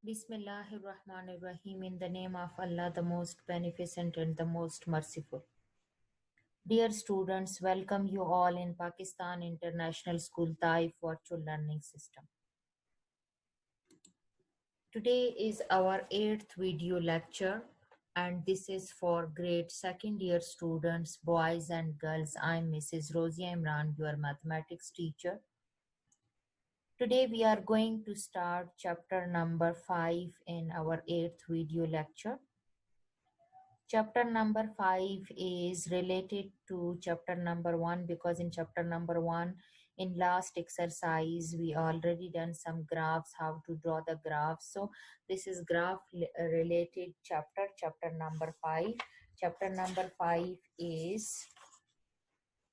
Bismillahirrahmanirrahim. In the name of Allah, the most beneficent and the most merciful. Dear students, welcome you all in Pakistan International School Taif Virtual Learning System. Today is our 8th video lecture and this is for grade 2nd year students, boys and girls. I'm Mrs. Rosia Imran, your mathematics teacher. Today we are going to start chapter number 5 in our 8th video lecture. Chapter number 5 is related to chapter number 1 because in chapter number 1 in last exercise we already done some graphs, how to draw the graphs. So this is graph related chapter number 5. Chapter number 5 is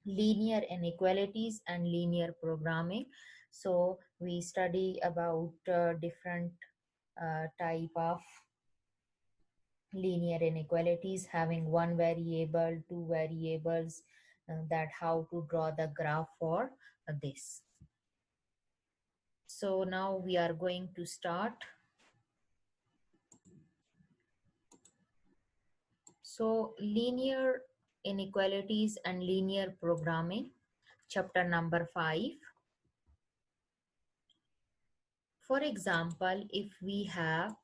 linear inequalities and linear programming. So we study about different type of linear inequalities having one variable, two variables, that how to draw the graph for this. So now we are going to start. So linear inequalities and linear programming, chapter number 5. For example, if we have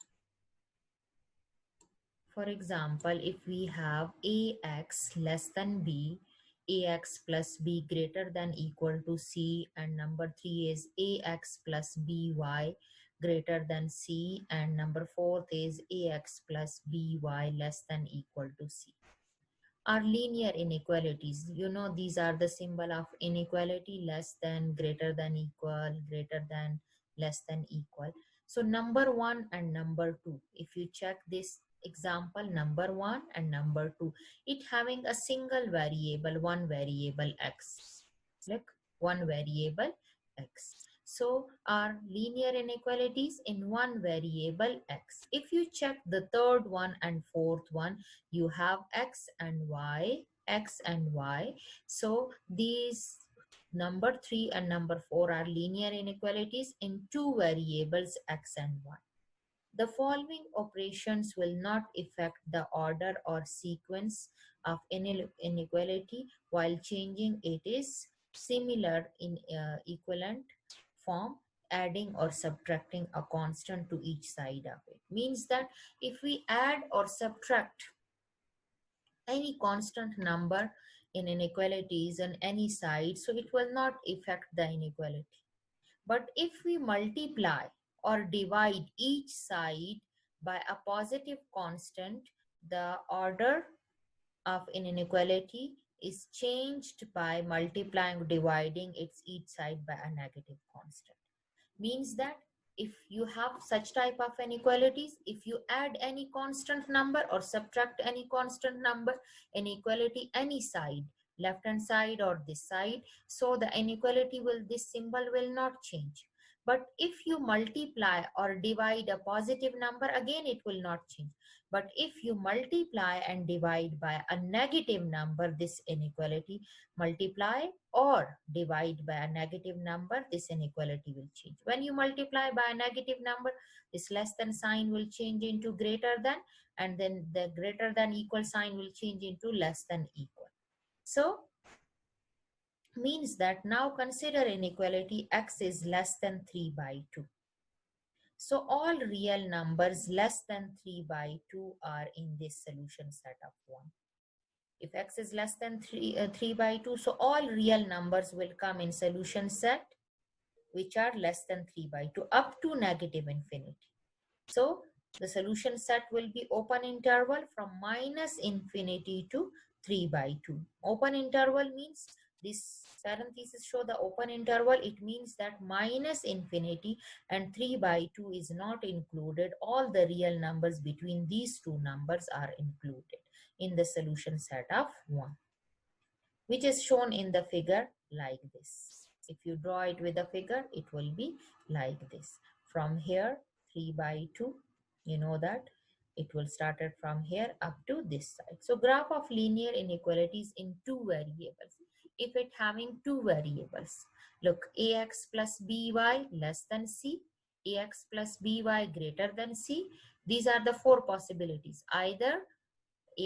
ax less than b, ax plus b greater than equal to c, and number 3 is ax plus by greater than c, and number 4 is ax plus by less than equal to c. Are linear inequalities. You know, these are the symbol of inequality: less than, greater than, equal, greater than, less than, equal. So number 1 and number 2, if you check this example, number 1 and number 2, it having a single variable, one variable x. Look, one variable x. So our linear inequalities in one variable x. If you check the third one and fourth one, you have x and y. So these number 3 and number 4 are linear inequalities in two variables x and y. The following operations will not affect the order or sequence of inequality while changing it is similar in equivalent form, adding or subtracting a constant to each side of it. Means that if we add or subtract any constant number in inequalities on any side, so it will not affect the inequality. But if we multiply or divide each side by a positive constant, the order of an inequality is changed by multiplying, dividing its each side by a negative constant. Means that if you have such type of inequalities, if you add any constant number or subtract any constant number, inequality any side, left hand side or this side, so the inequality will, this symbol will not change. But if you multiply or divide a positive number, again it will not change. But if you multiply and divide by a negative number, this inequality, multiply or divide by a negative number, this inequality will change. When you multiply by a negative number, this less than sign will change into greater than, and then the greater than equal sign will change into less than equal. So means that now consider inequality x is less than 3 by 2. So all real numbers less than 3 by 2 are in this solution set of 1. If x is less than 3 by 2, so all real numbers will come in solution set which are less than 3 by 2 up to negative infinity. So the solution set will be open interval from minus infinity to 3 by 2. Open interval means, this parenthesis show the open interval, it means that minus infinity and 3 by 2 is not included. All the real numbers between these two numbers are included in the solution set of 1, which is shown in the figure like this. If you draw it with a figure, it will be like this. From here, 3 by 2, you know that it will start it from here up to this side. So graph of linear inequalities in two variables. If it having two variables, look, ax plus by less than c, ax plus by greater than c. These are the four possibilities. Either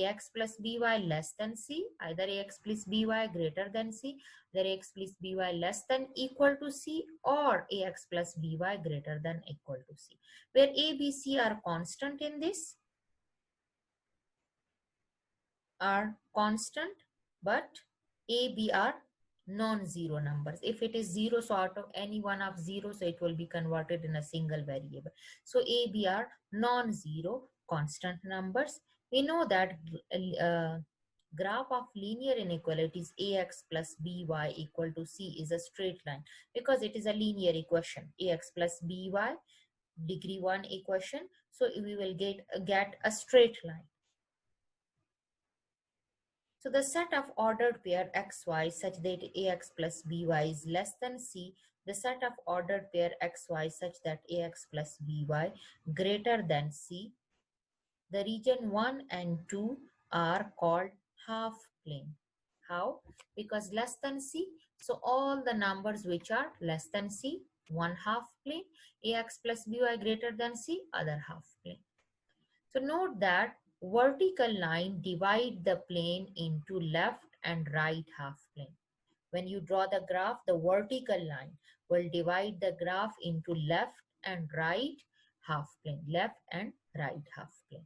ax plus by less than c, either ax plus by greater than c, either ax plus by less than equal to c, or ax plus by greater than equal to c, where a, b, c are constant in this, are constant, but a, b are non-zero numbers. If it is zero, so out of any one of zero, so it will be converted in a single variable. So a, b are non-zero constant numbers. We know that graph of linear inequalities ax plus by equal to c is a straight line, because it is a linear equation, ax plus by, degree 1 equation. So we will get a straight line. So the set of ordered pair xy such that ax plus by is less than c, the set of ordered pair xy such that ax plus by greater than c, the region 1 and 2 are called half plane. How? Because less than c, so all the numbers which are less than c, one half plane, ax plus by greater than c, other half plane. So note that vertical line divide the plane into left and right half plane. When you draw the graph, the vertical line will divide the graph into left and right half plane, left and right half plane.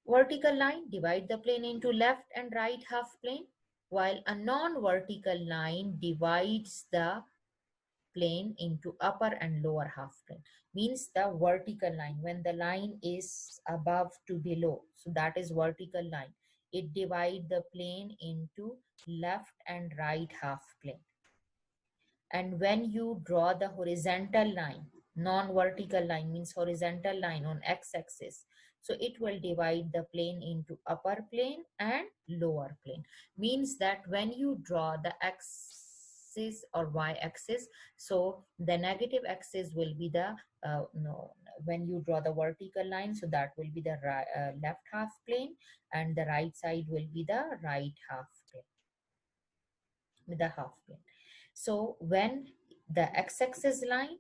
Vertical line divide the plane into left and right half plane, while a non-vertical line divides the plane into upper and lower half plane. Means the vertical line, when the line is above to below, so that is vertical line, it divide the plane into left and right half plane. And when you draw the horizontal line, non-vertical line means horizontal line on x-axis, so it will divide the plane into upper plane and lower plane. Means that when you draw the axis or y-axis, so the negative axis will be the no, when you draw the vertical line, so that will be the left half plane, and the right side will be the right half plane with the half plane. So when the x-axis line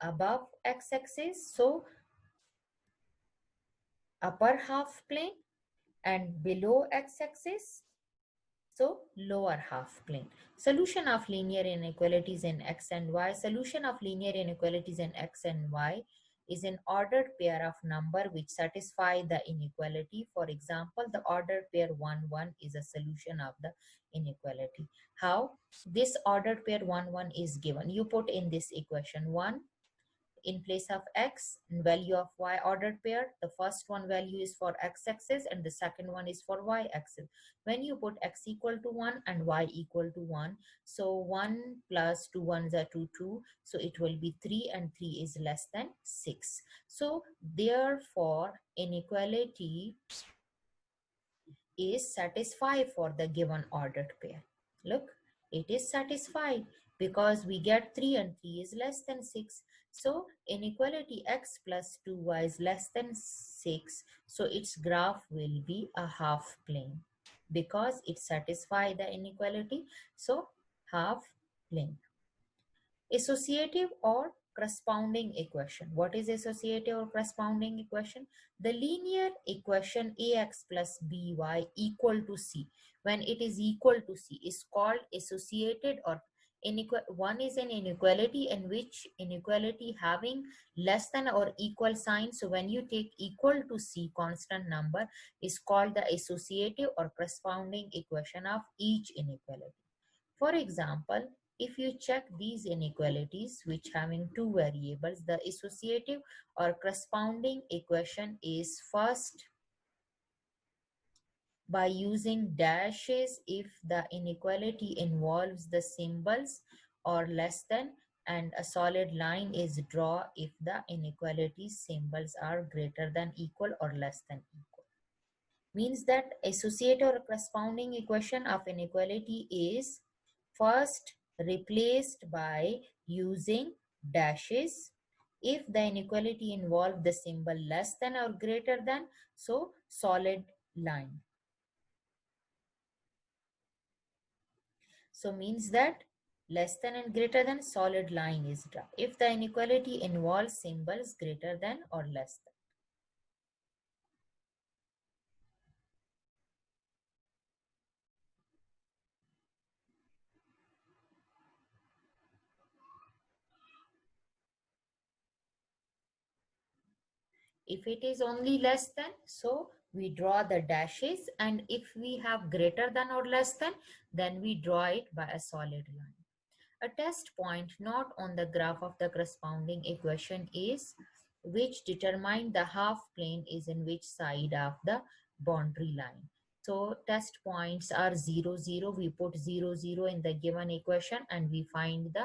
above x-axis, so upper half plane, and below x-axis, so lower half plane. Solution of linear inequalities in x and y. Solution of linear inequalities in x and y is an ordered pair of number which satisfy the inequality. For example, the ordered pair 1, 1 is a solution of the inequality. How? This ordered pair 1, 1 is given. You put in this equation 1 in place of x and value of y ordered pair. The first one value is for x-axis and the second one is for y-axis. When you put x equal to 1 and y equal to 1, so 1 plus 2 ones are 2, 2, so it will be 3, and 3 is less than 6. So therefore inequality is satisfied for the given ordered pair. Look, it is satisfied because we get 3 and 3 is less than 6. So inequality x plus 2y is less than 6. So its graph will be a half plane because it satisfies the inequality. So half plane. Associative or corresponding equation. What is associative or corresponding equation? The linear equation ax plus by equal to c, when it is equal to c, is called associated or one is an inequality in which inequality having less than or equal sign. So when you take equal to c constant number is called the associative or corresponding equation of each inequality. For example, if you check these inequalities which having two variables, the associative or corresponding equation is first by using dashes if the inequality involves the symbols or less than, and a solid line is drawn if the inequality symbols are greater than equal or less than equal. Means that associative or corresponding equation of inequality is first replaced by using dashes if the inequality involved the symbol less than or greater than, so solid line. So means that less than and greater than, solid line is drawn. If the inequality involves symbols greater than or less than. If it is only less than, so we draw the dashes, and if we have greater than or less than, then we draw it by a solid line. A test point not on the graph of the corresponding equation is which determine the half plane is in which side of the boundary line. So test points are 0, 0. We put 0, 0 in the given equation and we find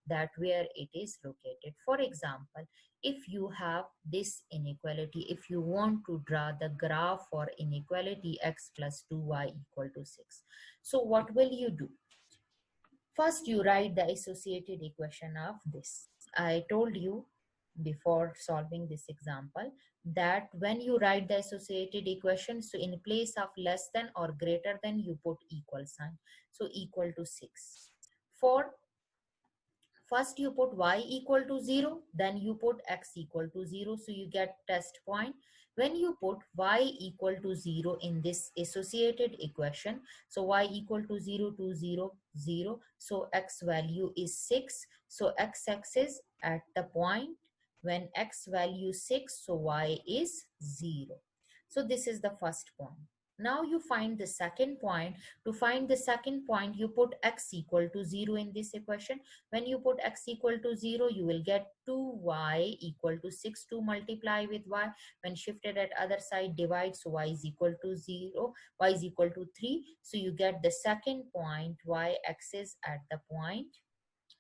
that where it is located. For example, if you have this inequality, if you want to draw the graph for inequality x plus 2y equal to 6. So what will you do? First, you write the associated equation of this. I told you before solving this example that when you write the associated equation, so in place of less than or greater than, you put equal sign. So equal to 6. For first you put y equal to 0, then you put x equal to 0, so you get test point. When you put y equal to 0 in this associated equation, so y equal to 0 to 0, 0, so x value is 6, so x-axis at the point when x value 6, so y is 0. So this is the first point. Now you find the second point. To find the second point, you put x equal to 0 in this equation. When you put x equal to 0, you will get 2y equal to 6 to multiply with y. When shifted at other side, divide, so y is equal to 0, y is equal to 3. So you get the second point, y-axis at the point,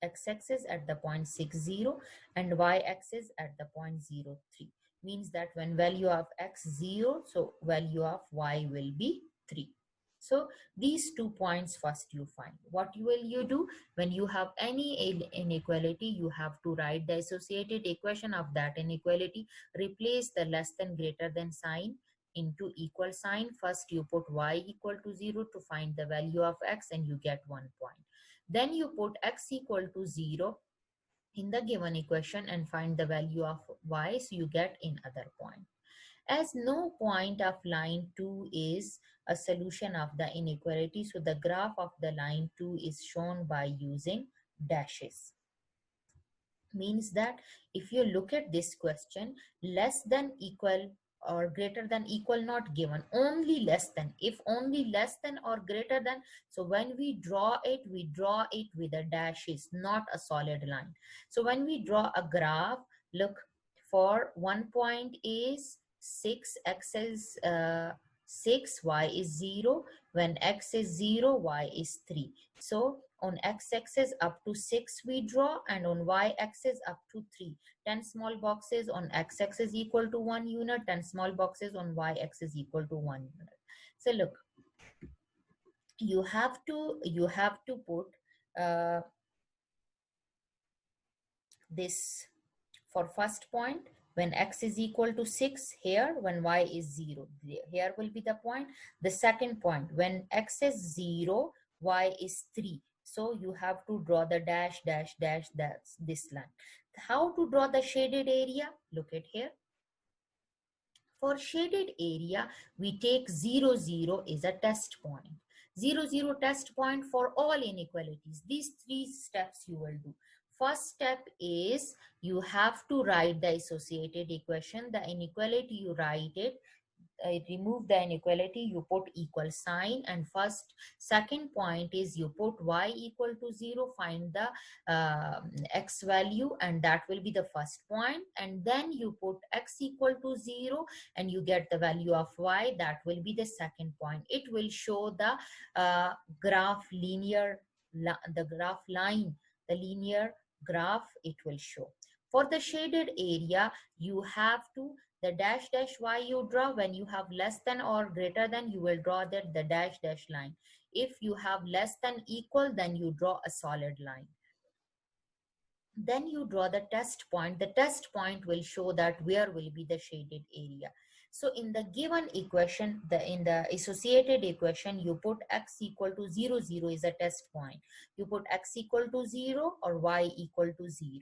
x-axis at the point 60 and y-axis at the point 03. Means that when value of x 0, so value of y will be 3. So these 2 points first you find. What will you do? When you have any inequality, you have to write the associated equation of that inequality. Replace the less than greater than sign into equal sign. First you put y equal to 0 to find the value of x and you get 1 point. Then you put x equal to 0 in the given equation and find the value of y, so you get in other point. As no point of line 2 is a solution of the inequality, so the graph of the line 2 is shown by using dashes. Means that if you look at this question, less than equal or greater than equal not given, only less than. If only less than or greater than, so when we draw it with a dashes, not a solid line. So when we draw a graph, look, for one point is 6, x is 6, y is 0. When x is 0, y is 3. So on x-axis up to 6 we draw, and on y-axis up to 3. 10 small boxes on x-axis equal to 1 unit, 10 small boxes on y-axis equal to 1 unit. So look, you have to put this for first point. When x is equal to 6 here, when y is 0, here will be the point. The second point, when x is 0, y is 3. So you have to draw the dash, dash, dash, that's this line. How to draw the shaded area? Look at here. For shaded area, we take 0, 0 is a test point. 0, 0 test point for all inequalities. These 3 steps you will do. First step is you have to write the associated equation. The inequality, you write it. Remove the inequality, you put equal sign, and second point is you put y equal to 0, find the x value, and that will be the first point, and then you put x equal to 0 and you get the value of y, that will be the second point. It will show the graph linear, the graph line, the linear graph it will show. For the shaded area, you have to, the dash dash y you draw when you have less than or greater than, you will draw that the dash dash line. If you have less than equal, then you draw a solid line. Then you draw the test point. The test point will show that where will be the shaded area. So in the given equation, in the associated equation, you put x equal to 0, 0 is a test point. You put x equal to 0 or y equal to 0.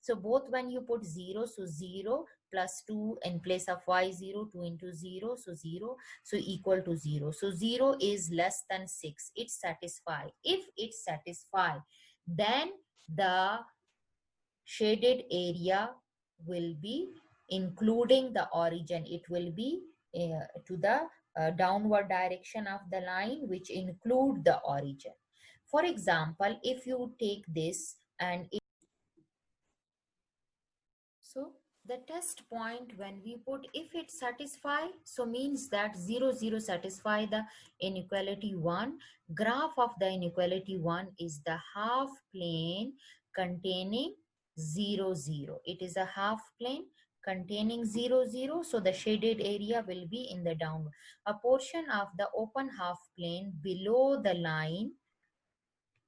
So both when you put 0, so 0 plus 2 in place of y 0, 2 into 0, so 0, so equal to 0. So 0 is less than 6. It satisfies. If it satisfies, then the shaded area will be including the origin. It will be to the downward direction of the line, which include the origin. For example, if you take this and so the test point, when we put if it satisfy, so means that 0, 0 satisfy the inequality 1. Graph of the inequality 1 is the half plane containing 0, 0. It is a half plane containing 0, 0. So the shaded area will be in the downward. A portion of the open half plane below the line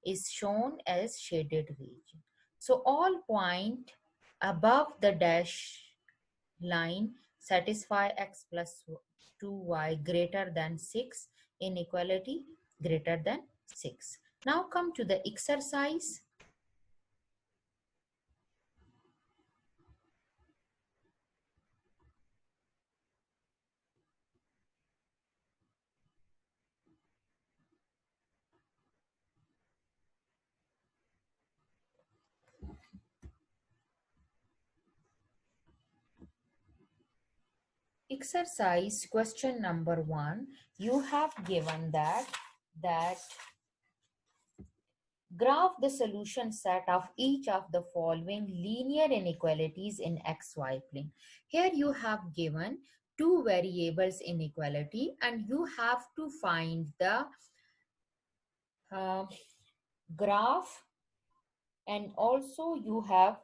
is shown as shaded region. So all point above the dash line satisfy x plus 2y greater than 6, inequality greater than 6. Now come to the exercise. Exercise question number 1, you have given that graph the solution set of each of the following linear inequalities in xy plane. Here you have given two variables inequality and you have to find the uh, graph, and also you have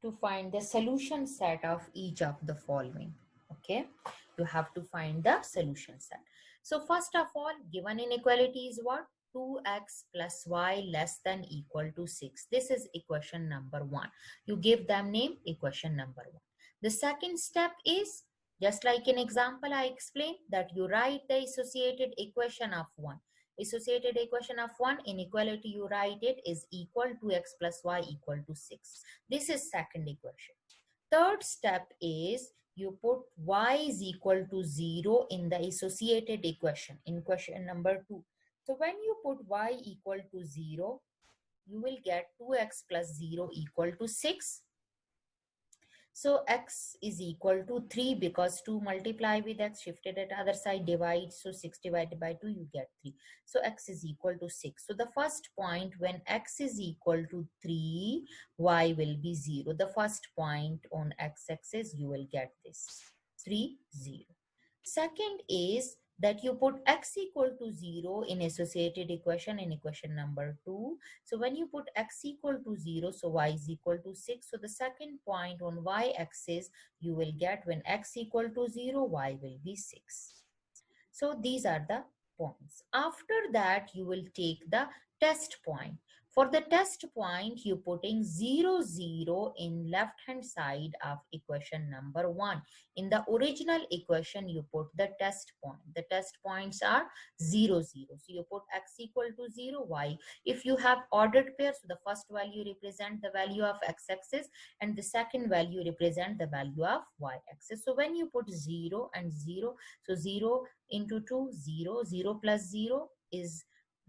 to find the solution set of each of the following. Okay, you have to find the solution set. So first of all, given inequality is what? 2x plus y less than equal to 6. This is equation number 1. You give them name equation number 1. The second step is, just like in example I explained, that you write the associated equation of 1. Associated equation of 1, inequality you write it is equal to x plus y equal to 6. This is second equation. Third step is you put y is equal to 0 in the associated equation, in question number 2. So when you put y equal to 0, you will get 2x plus 0 equal to 6. So x is equal to 3 because 2 multiply with x, shifted at other side, divide. So 6 divided by 2, you get 3. So x is equal to 6. So the first point, when x is equal to 3, y will be 0. The first point on x-axis, you will get this 3, 0. Second is that you put x equal to 0 in associated equation, in equation number 2. So when you put x equal to 0, so y is equal to 6. So the second point on y-axis, you will get when x equal to 0, y will be 6. So these are the points. After that, you will take the test point. For the test point, you putting 0, 0 in left hand side of equation number 1. In the original equation, you put the test point. The test points are 0, 0. So you put x equal to 0, y. If you have ordered pair, so the first value represent the value of x-axis and the second value represent the value of y-axis. So when you put 0 and 0, so 0 into 2, 0, 0 plus 0 is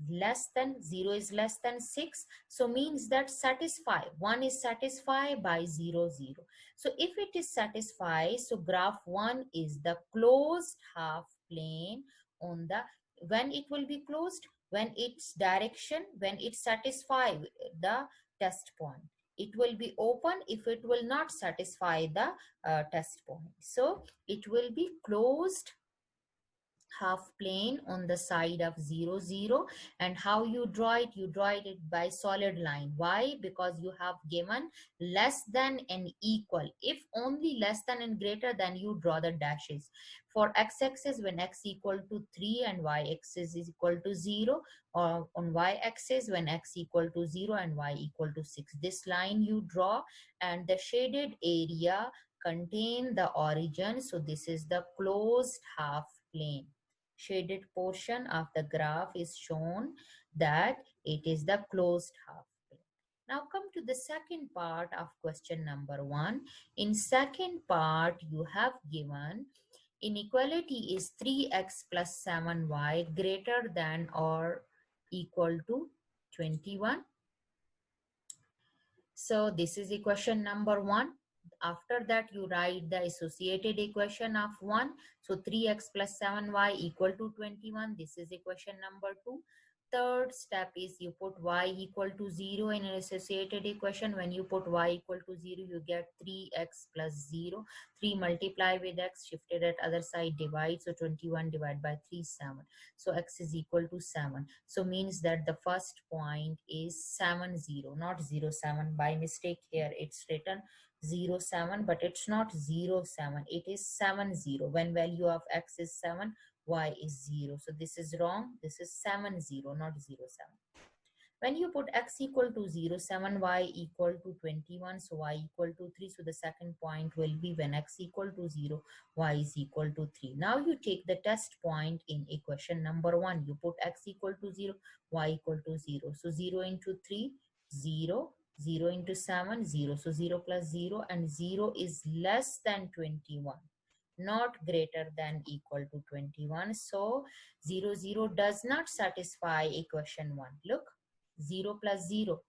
less than 0 is less than 6. So means that satisfy 1 is satisfied by 0, 0. So if it is satisfied, so graph 1 is the closed half plane on the, when it will be closed, when its direction, when it satisfy the test point. It will be open if it will not satisfy the test point. So it will be closed half plane on the side of 0, 0. And how you draw it? You draw it by solid line. Why? Because you have given less than and equal. If only less than and greater than, you draw the dashes. For x-axis, when x equal to 3 and y-axis is equal to 0, or on y-axis when x equal to 0 and y equal to 6. This line you draw, and the shaded area contain the origin. So this is the closed half plane. Shaded portion of the graph is shown that it is the closed half plane. Now come to the second part of question number 1. In second part, you have given inequality is 3x plus 7y greater than or equal to 21. So this is equation number 1. After that, you write the associated equation of 1. So 3x plus 7y equal to 21. This is equation number 2. Third step is you put y equal to 0 in an associated equation. When you put y equal to 0, you get 3x plus 0. 3 multiply with x, shifted at other side, divide. So 21 divided by 3, 7. So x is equal to 7. So means that the first point is 7, 0, not 0, 7. By mistake here it's written 0, 7, but it's not 0, 7. It is 7, 0. When value of x is 7, y is 0. So this is wrong. This is 7, 0, not 0, 7. When you put x equal to 0, 7, y equal to 21, so y equal to 3. So the second point will be when x equal to 0, y is equal to 3. Now you take the test point in equation number 1. You put x equal to 0, y equal to 0. So 0 into 3, 0. 0 into 7, 0. So 0 plus 0, and 0 is less than 21, not greater than equal to 21. So 0, 0 does not satisfy equation 1. Look, 0 plus 0.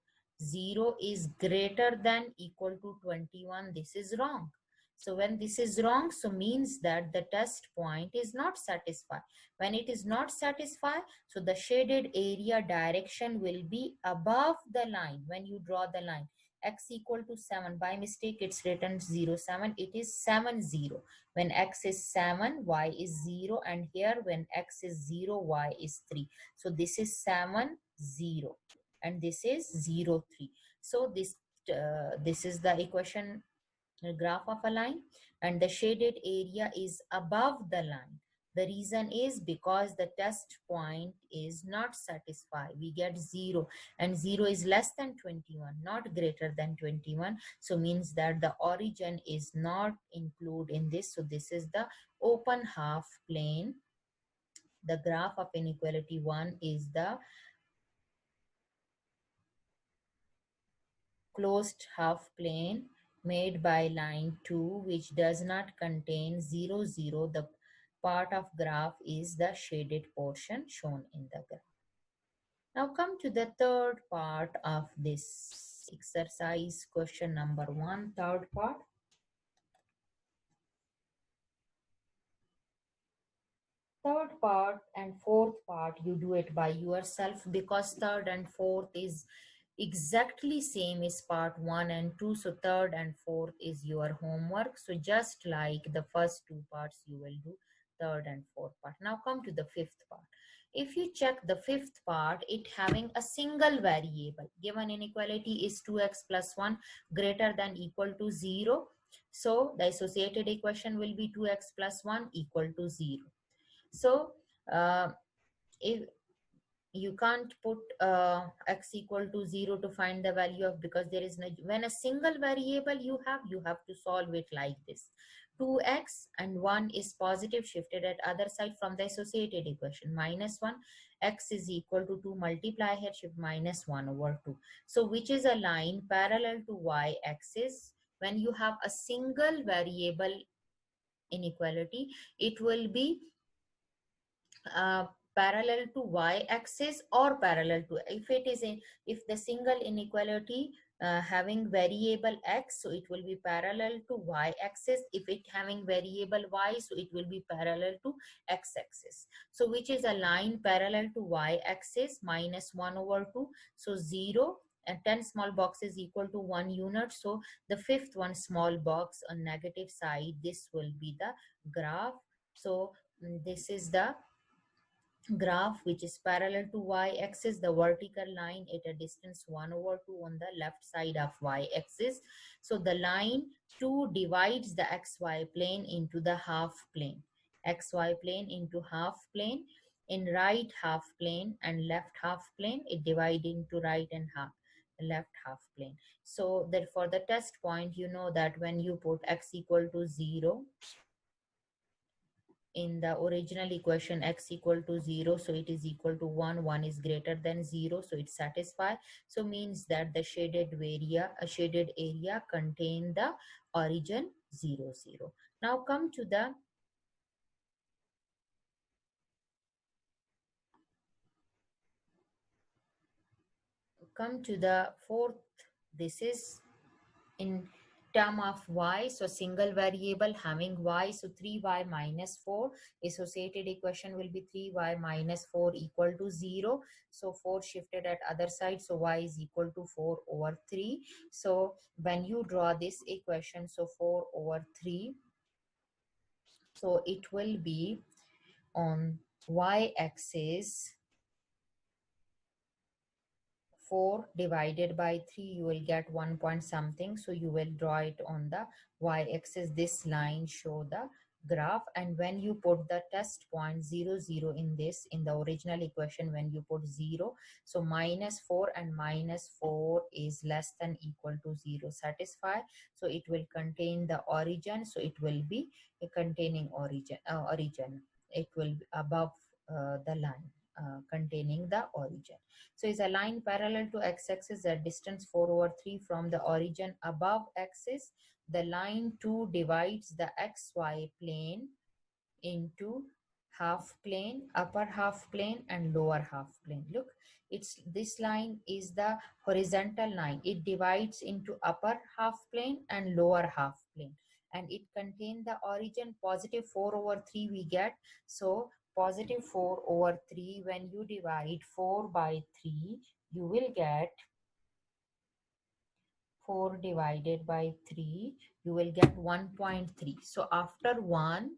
0 is greater than equal to 21. This is wrong. So when this is wrong, so means that the test point is not satisfied. When it is not satisfied, so the shaded area direction will be above the line when you draw the line. X equal to 7. By mistake, it's written 0, 7. It is 7, 0. When x is 7, y is 0. And here when x is 0, y is 3. So this is 7, 0. And this is 0, 3. So this is the equation graph of a line, and the shaded area is above the line. The reason is because the test point is not satisfied. We get 0, and 0 is less than 21, not greater than 21. So means that the origin is not included in this. So this is the open half plane. The graph of inequality 1 is the closed half plane made by line 2, which does not contain 0, 0. The part of graph is the shaded portion shown in the graph. Now come to the third part of this exercise, question number 1, third part. Third part and fourth part, you do it by yourself, because third and fourth is exactly same as part 1 and 2. So third and fourth is your homework. So just like the first two parts, you will do third and fourth part. Now come to the fifth part. If you check the fifth part, it having a single variable. Given inequality is 2x plus 1 greater than equal to 0. So the associated equation will be 2x plus 1 equal to 0. So if you can't put x equal to 0 to find the value of, because there is no, when a single variable you have to solve it like this. 2x and 1 is positive, shifted at other side from the associated equation. Minus 1, x is equal to 2, multiply here, shift minus 1 over 2. So which is a line parallel to y-axis. When you have a single variable inequality, it will be uh, parallel to y-axis or parallel to, if it is in, if the single inequality having variable x, so it will be parallel to y-axis. If it having variable y, so it will be parallel to x-axis. So which is a line parallel to y-axis, minus 1 over 2. So 0 and 10 small boxes equal to 1 unit. So the fifth one small box on negative side, this will be the graph. So this is the graph which is parallel to y-axis, the vertical line at a distance 1 over 2 on the left side of y-axis. So the line 2 divides the xy plane into the half plane, xy plane into half plane. In right half plane and left half plane, it divides into right and left half plane. So that for the test point, you know that when you put x equal to 0 in the original equation, x equal to 0, so it is equal to 1, 1 is greater than 0, so it satisfies. So means that the shaded area contain the origin 0, 0. Now come to the fourth. This is in term of y, so single variable having y, so 3y minus 4, associated equation will be 3y minus 4 equal to 0. So 4 shifted at other side, so y is equal to 4 over 3. So when you draw this equation, so 4 over 3, so it will be on y axis 4 divided by 3, you will get 1 point something. So you will draw it on the y-axis. This line show the graph, and when you put the test point 0, 0 in this, in the original equation, when you put 0, so minus 4 and minus 4 is less than equal to 0, satisfy. So it will contain the origin, so it will be containing origin. It will be above the line containing the origin. So is a line parallel to x-axis at distance 4 over 3 from the origin above axis. The line 2 divides the xy plane into half plane, upper half plane and lower half plane. Look, it's this line is the horizontal line. It divides into upper half plane and lower half plane, and it contains the origin positive 4 over 3 we get. So positive 4 over 3, when you divide 4 by 3, you will get 4 divided by 3, you will get 1.3. So after 1,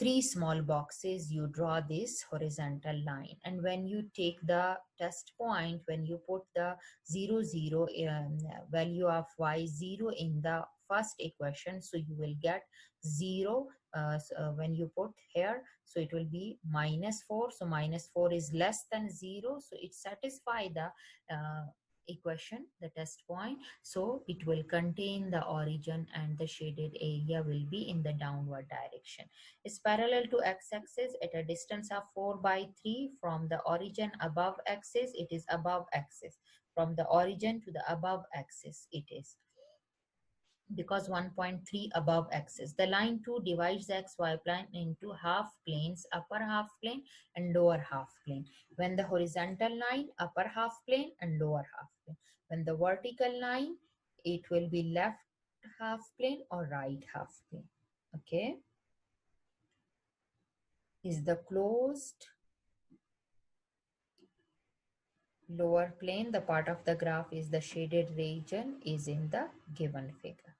3 small boxes, you draw this horizontal line, and when you take the test point, when you put the 0, 0 value of y 0 in the first equation, so you will get 0. When you put here, so it will be minus 4, so minus 4 is less than 0, so it satisfy the equation, the test point. So it will contain the origin, and the shaded area will be in the downward direction. It's parallel to x-axis at a distance of 4 by 3 from the origin above axis. It is above axis. From the origin to the above axis it is, because 1.3 above axis. The line 2 divides the xy plane into half planes, upper half plane and lower half plane. When the horizontal line, upper half plane and lower half plane. When the vertical line, it will be left half plane or right half plane. Okay. Is the closed lower plane, the part of the graph is the shaded region, is in the given figure.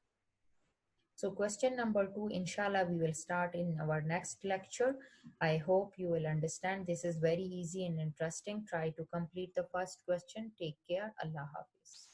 So question number 2, inshallah, we will start in our next lecture. I hope you will understand. This is very easy and interesting. Try to complete the first question. Take care. Allah Hafiz.